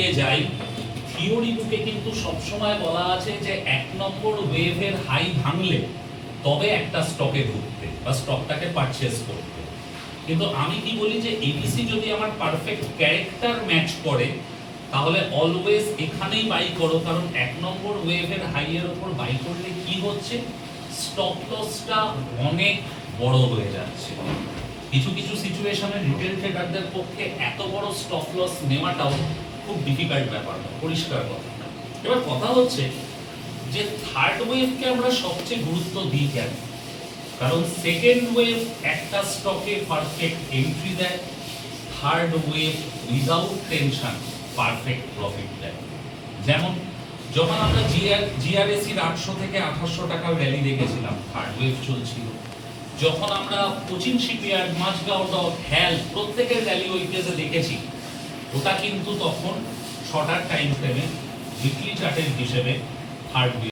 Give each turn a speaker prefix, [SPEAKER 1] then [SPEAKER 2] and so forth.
[SPEAKER 1] বুকে যাই, থিওরি বুকে কিন্তু সবসময় বলা আছে যে 1 নম্বর ওয়েভের হাই ভাঙলে তবে একটা স্টকে ঢুকতে বা স্টকটাকে পারচেজ করতে। কিন্তু আমি কি বলি যে এবিসি যদি আমার পারফেক্ট ক্যারেক্টার ম্যাচ করে তাহলে অলওয়েজ এখানেই বাই করো, কারণ 1 নম্বর ওয়েভের হাইয়ের উপর বাই করলে কি হচ্ছে, স্টপ লসটা অনেক বড় হয়ে যাচ্ছে। কিছু কিছু সিচুয়েশনে রিটেল ট্রেডারদের পক্ষে এত বড় স্টপ লস নেওয়াটাও খুব ডিফিকাল্ট ব্যাপার, পরিষ্কার কথা। এবার কথা হচ্ছে যে থার্ড ওয়েভকে আমরা সবচেয়ে গুরুত্ব দিই কেন? কারণ সেকেন্ড ওয়েভ একটা স্টকে পারফেক্ট এন্ট্রি দেয়, third wave without tension perfect profit দেয়। যেমন যখন আমরা জিআরএসির 800 থেকে 1800 টাকার র্যালি দেখেছিলাম, থার্ড ওয়েভ চলছিল। যখন আমরা কোচিন শিপইয়ার্ড, মাঝগাঁও ডক, হ্যাল প্রত্যেকের র্যালি ওই প্লেসে দেখেছি, ওটা কিন্তু তখন শর্টার টাইম ফ্রেমে উইকলি চার্টের হিসেবে থার্ড ওয়েভ।